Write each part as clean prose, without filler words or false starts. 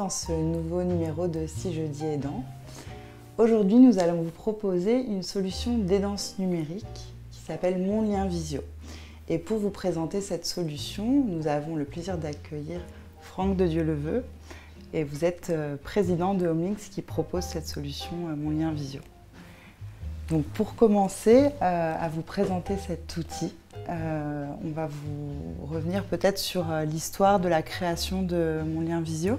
dans ce nouveau numéro de Si je dis aidant. Aujourd'hui, nous allons vous proposer une solution d'aidance numérique qui s'appelle Mon Lien Visio. Et pour vous présenter cette solution, nous avons le plaisir d'accueillir Franck de Dieuleveux. Et vous êtes président de Homelinks qui propose cette solution Mon Lien Visio. Donc pour commencer à vous présenter cet outil, on va vous revenir peut-être sur l'histoire de la création de Mon Lien Visio,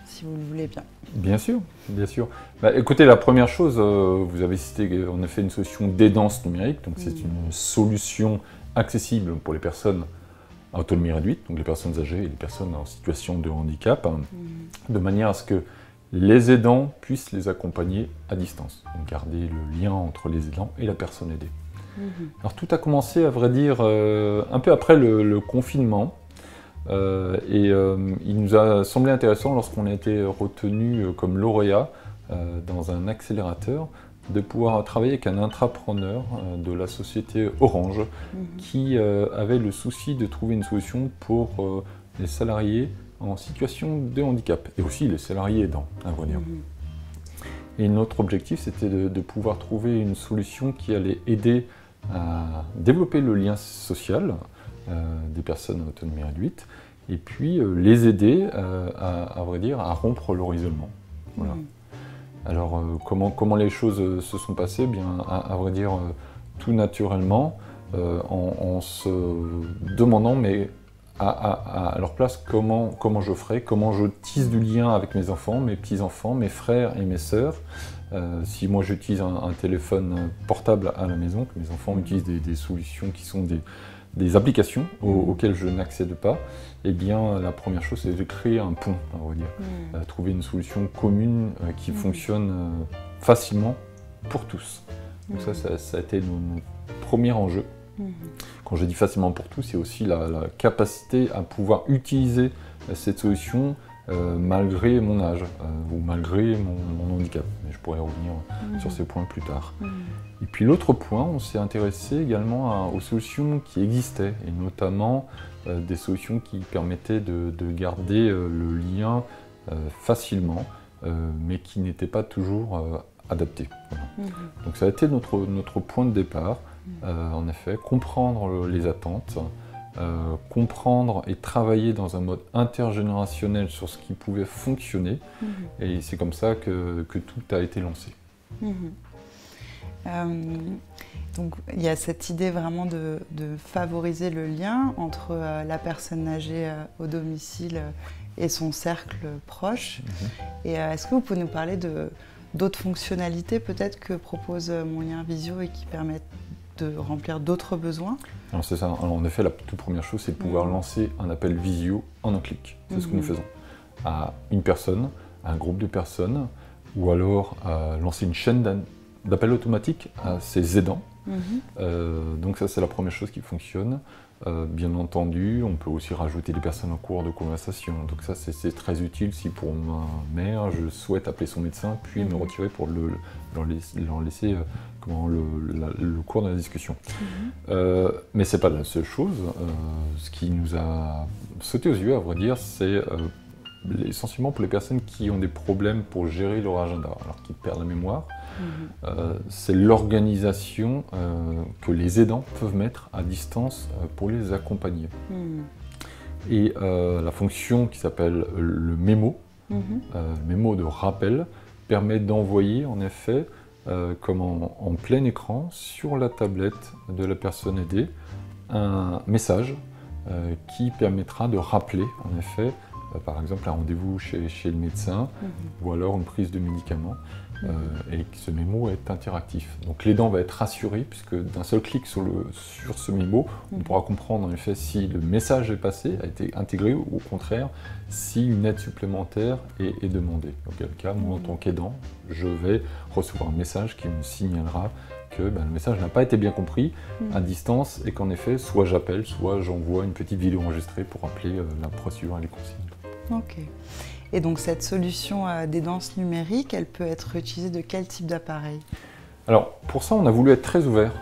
si vous le voulez bien. Bien sûr, bien sûr. Écoutez, la première chose, vous avez cité en effet une solution d'aidance numérique, donc c'est une solution accessible pour les personnes à autonomie réduite, donc les personnes âgées et les personnes en situation de handicap, de manière à ce que les aidants puissent les accompagner à distance, donc garder le lien entre les aidants et la personne aidée. Alors tout a commencé, à vrai dire, un peu après le confinement, il nous a semblé intéressant, lorsqu'on a été retenu comme lauréat dans un accélérateur, de pouvoir travailler avec un intrapreneur de la société Orange qui avait le souci de trouver une solution pour les salariés en situation de handicap et aussi les salariés aidants, à vrai dire. Et notre objectif, c'était de pouvoir trouver une solution qui allait aider à développer le lien social des personnes à autonomie réduite et puis les aider à vrai dire, à rompre leur isolement. Voilà. Alors, comment les choses se sont passées? Bien, à vrai dire, tout naturellement, en se demandant, mais à leur place, comment je ferais, comment je tisse du lien avec mes enfants, mes petits-enfants, mes frères et mes sœurs. Si moi j'utilise un téléphone portable à la maison, que mes enfants utilisent des solutions qui sont des applications auxquelles je n'accède pas, eh bien la première chose c'est de créer un pont, on va dire. Trouver une solution commune qui fonctionne facilement pour tous. Donc ça a été notre premier enjeu. Quand je dis facilement pour tous, c'est aussi la capacité à pouvoir utiliser cette solution malgré mon âge ou malgré mon handicap. Mais je pourrais revenir sur ces points plus tard. Et puis l'autre point, on s'est intéressé également aux solutions qui existaient, et notamment des solutions qui permettaient de garder le lien facilement, mais qui n'étaient pas toujours adaptées. Voilà. Donc ça a été notre point de départ, en effet, comprendre les attentes, comprendre et travailler dans un mode intergénérationnel sur ce qui pouvait fonctionner, et c'est comme ça que tout a été lancé. Donc il y a cette idée vraiment de favoriser le lien entre la personne âgée au domicile et son cercle proche. Et est-ce que vous pouvez nous parler d'autres fonctionnalités peut-être que propose Mon Lien Visio et qui permettent de remplir d'autres besoins? Alors c'est ça. Alors, en effet, la toute première chose, c'est de pouvoir lancer un appel visio en un clic. C'est ce que nous faisons. À une personne, à un groupe de personnes, ou alors lancer une chaîne d'appel automatique à ses aidants. Donc ça, c'est la première chose qui fonctionne. Bien entendu, on peut aussi rajouter des personnes en cours de conversation. Donc ça, c'est très utile si pour ma mère, je souhaite appeler son médecin, puis me retirer pour leur laisser le cours de la discussion. Mais ce n'est pas la seule chose. Ce qui nous a sauté aux yeux, à vrai dire, c'est essentiellement pour les personnes qui ont des problèmes pour gérer leur agenda, alors qu'ils perdent la mémoire. C'est l'organisation que les aidants peuvent mettre à distance pour les accompagner. Et la fonction qui s'appelle le mémo, mémo de rappel, permet d'envoyer en effet, comme en plein écran, sur la tablette de la personne aidée, un message qui permettra de rappeler en effet, par exemple un rendez-vous chez le médecin ou alors une prise de médicaments. Et ce mémo est interactif. Donc l'aidant va être rassuré puisque d'un seul clic sur ce mémo, on pourra comprendre en effet si le message est passé, a été intégré ou au contraire si une aide supplémentaire est demandée. Dans quel cas, moi en tant qu'aidant, je vais recevoir un message qui me signalera que le message n'a pas été bien compris à distance et qu'en effet, soit j'appelle, soit j'envoie une petite vidéo enregistrée pour rappeler la procédure et les consignes. Ok. Et donc cette solution d'aidance numérique, elle peut être utilisée de quel type d'appareil? Alors, pour ça, on a voulu être très ouvert.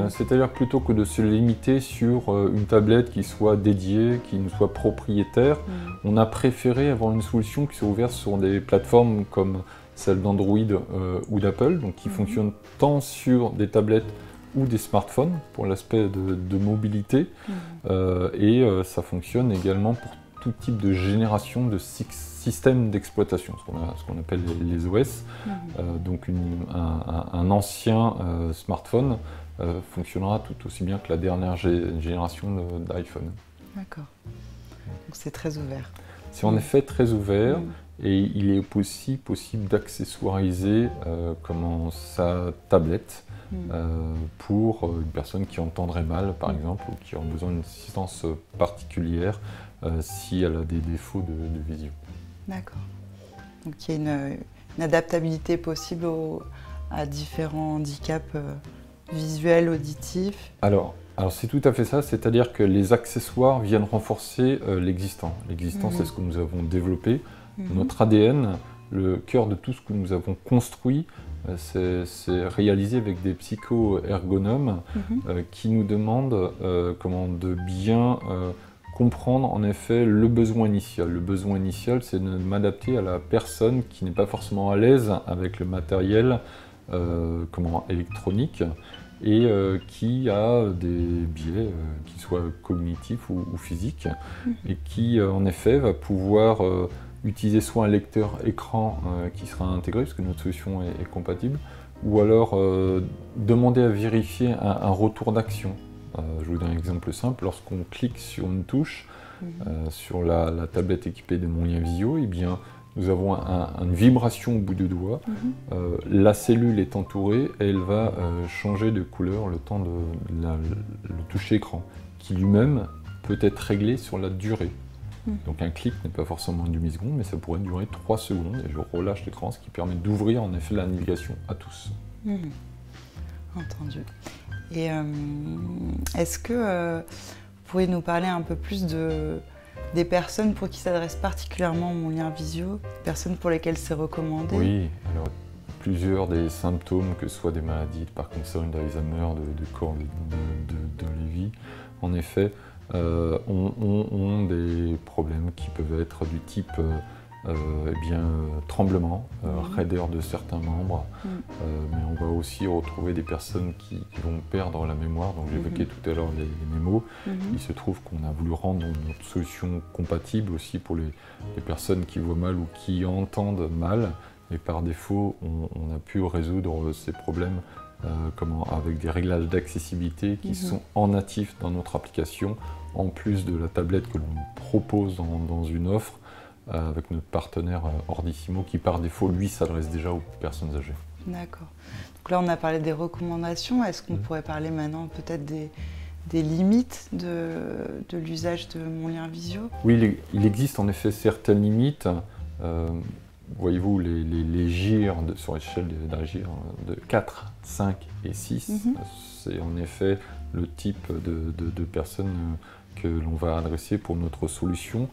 C'est-à-dire plutôt que de se limiter sur une tablette qui soit dédiée, qui nous soit propriétaire, on a préféré avoir une solution qui soit ouverte sur des plateformes comme celle d'Android ou d'Apple, donc qui fonctionnent tant sur des tablettes ou des smartphones pour l'aspect de mobilité, et ça fonctionne également pour tout type de génération de systèmes d'exploitation, ce qu'on appelle les OS. Donc un ancien smartphone fonctionnera tout aussi bien que la dernière génération d'iPhone. D'accord. Donc c'est très ouvert. C'est en effet très ouvert, et il est aussi possible d'accessoiriser sa tablette pour une personne qui entendrait mal, par exemple, ou qui aurait besoin d'une assistance particulière si elle a des défauts de visio. D'accord. Donc il y a une adaptabilité possible à différents handicaps visuels, auditifs. Alors c'est tout à fait ça, c'est-à-dire que les accessoires viennent renforcer l'existant. L'existant, c'est ce que nous avons développé. Notre ADN, le cœur de tout ce que nous avons construit, c'est réalisé avec des psycho-ergonomes qui nous demandent de bien comprendre en effet le besoin initial. Le besoin initial, c'est de m'adapter à la personne qui n'est pas forcément à l'aise avec le matériel électronique et qui a des biais, qui soient cognitifs ou physiques, et qui en effet va pouvoir utiliser soit un lecteur écran qui sera intégré, parce que notre solution est compatible, ou alors demander à vérifier un retour d'action. Je vous donne un exemple simple. Lorsqu'on clique sur une touche sur la tablette équipée de Mon Lien Visio, eh bien, nous avons une vibration au bout du doigt. La cellule est entourée et elle va changer de couleur le temps de le toucher écran, qui lui-même peut être réglé sur la durée. Donc un clic n'est pas forcément une demi-seconde, mais ça pourrait durer 3 secondes, et je relâche l'écran, ce qui permet d'ouvrir en effet la navigation à tous. Entendu. Et est-ce que vous pourriez nous parler un peu plus des personnes pour qui s'adresse particulièrement Mon Lien Visio, des personnes pour lesquelles c'est recommandé? Oui, alors plusieurs des symptômes, que ce soit des maladies de Parkinson, d'Alzheimer, de corps de Lévy, en effet, ont des problèmes qui peuvent être du type tremblement, raideur de certains membres, mais on va aussi retrouver des personnes qui vont perdre la mémoire. Donc j'évoquais tout à l'heure les mémos. Il se trouve qu'on a voulu rendre notre solution compatible aussi pour les personnes qui voient mal ou qui entendent mal, et par défaut on a pu résoudre ces problèmes avec des réglages d'accessibilité qui sont en natif dans notre application, en plus de la tablette que l'on propose dans une offre avec notre partenaire Ordissimo, qui par défaut, lui, s'adresse déjà aux personnes âgées. D'accord. Donc là, on a parlé des recommandations. Est-ce qu'on pourrait parler maintenant peut-être des limites de l'usage de Mon Lien Visio? Oui, il existe en effet certaines limites. Voyez-vous, les GIR sur l'échelle d'un GIR de 4, 5 et 6, c'est en effet le type de personnes que l'on va adresser pour notre solution.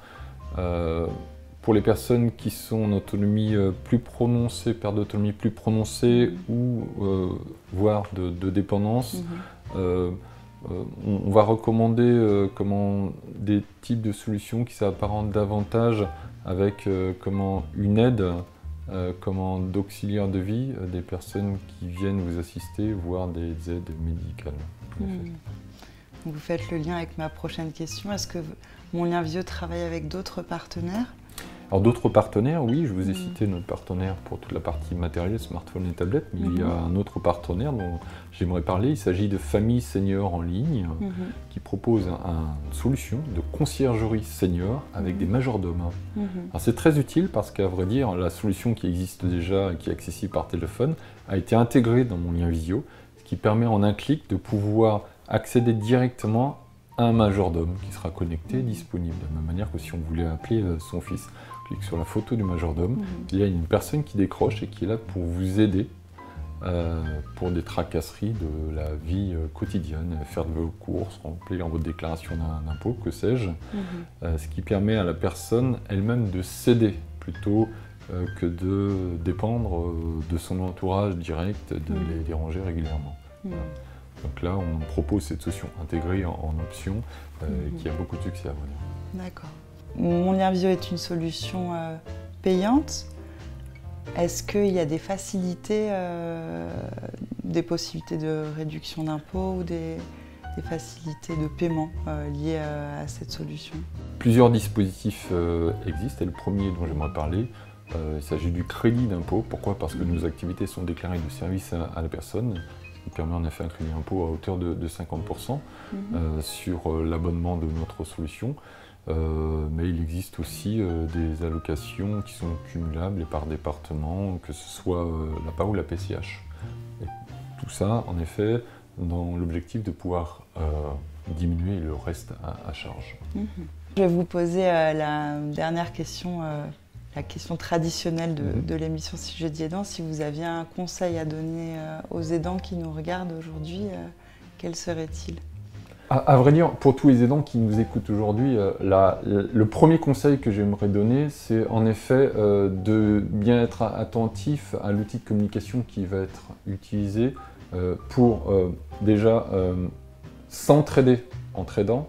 Pour les personnes qui sont en autonomie plus prononcée, perte d'autonomie plus prononcée, ou voire de dépendance, on va recommander des types de solutions qui s'apparentent davantage avec une aide d'auxiliaire de vie, des personnes qui viennent vous assister, voire des aides médicales. Vous faites le lien avec ma prochaine question. Est-ce que Mon Lien Visio travaille avec d'autres partenaires? Alors d'autres partenaires, oui, je vous ai cité notre partenaire pour toute la partie matérielle, smartphone et tablette, mais il y a un autre partenaire dont j'aimerais parler. Il s'agit de Famille Senior en ligne, qui propose une solution de conciergerie senior avec des majordomes. Alors c'est très utile parce qu'à vrai dire, la solution qui existe déjà et qui est accessible par téléphone a été intégrée dans Mon Lien Visio, ce qui permet en un clic de pouvoir accéder directement à un majordome qui sera connecté et disponible, de la même manière que si on voulait appeler son fils. On clique sur la photo du majordome, il y a une personne qui décroche et qui est là pour vous aider pour des tracasseries de la vie quotidienne, faire de vos courses, remplir votre déclaration d'impôt, que sais-je, ce qui permet à la personne elle-même de s'aider plutôt que de dépendre de son entourage direct, de les déranger régulièrement. Voilà. Donc là, on propose cette solution intégrée en option qui a beaucoup de succès à vrai dire. D'accord. Mon Lien Visio est une solution payante. Est-ce qu'il y a des facilités, des possibilités de réduction d'impôts ou des facilités de paiement liées à cette solution? Plusieurs dispositifs existent et le premier dont j'aimerais parler, il s'agit du crédit d'impôt. Pourquoi? Parce que nos activités sont déclarées de service à la personne, ce qui permet en effet un crédit d'impôt à hauteur de 50% sur l'abonnement de notre solution. Mais il existe aussi des allocations qui sont cumulables et par département, que ce soit l'APA ou la PCH. Et tout ça, en effet, dans l'objectif de pouvoir diminuer le reste à charge. Je vais vous poser la dernière question, la question traditionnelle de l'émission Si Jeudi Aidant. Si vous aviez un conseil à donner aux aidants qui nous regardent aujourd'hui, quel serait-il? À vrai dire, pour tous les aidants qui nous écoutent aujourd'hui, le premier conseil que j'aimerais donner, c'est en effet de bien être attentif à l'outil de communication qui va être utilisé pour déjà s'entraider entre aidants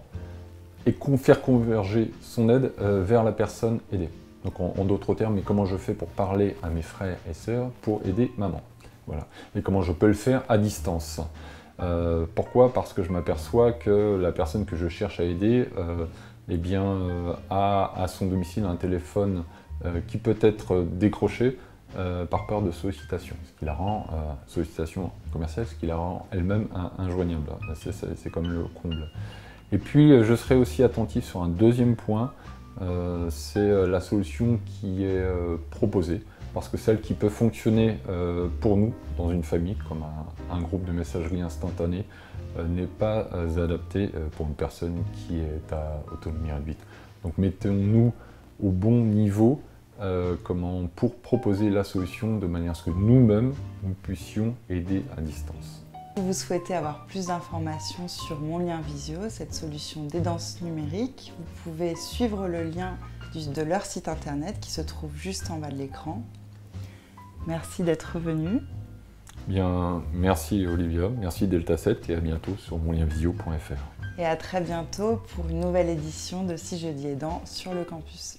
et faire converger son aide vers la personne aidée. Donc en d'autres termes, mais comment je fais pour parler à mes frères et sœurs pour aider maman? Voilà. Et comment je peux le faire à distance? Pourquoi? Parce que je m'aperçois que la personne que je cherche à aider a à son domicile un téléphone qui peut être décroché par peur de sollicitation, ce qui la rend sollicitation commerciale, ce qui la rend elle-même injoignable. C'est comme le comble. Et puis je serai aussi attentif sur un deuxième point, c'est la solution qui est proposée. Parce que celle qui peut fonctionner pour nous, dans une famille, comme un groupe de messagerie instantanée, n'est pas adaptée pour une personne qui est à autonomie réduite. Donc mettons-nous au bon niveau pour proposer la solution de manière à ce que nous-mêmes, nous puissions aider à distance. Si vous souhaitez avoir plus d'informations sur Mon Lien Visio, cette solution d'aidance numérique, vous pouvez suivre le lien de leur site internet qui se trouve juste en bas de l'écran. Merci d'être venu. Bien, merci Olivia, merci Delta 7 et à bientôt sur monlienvisio.fr. Et à très bientôt pour une nouvelle édition de Si Jeudi Aidant sur le campus.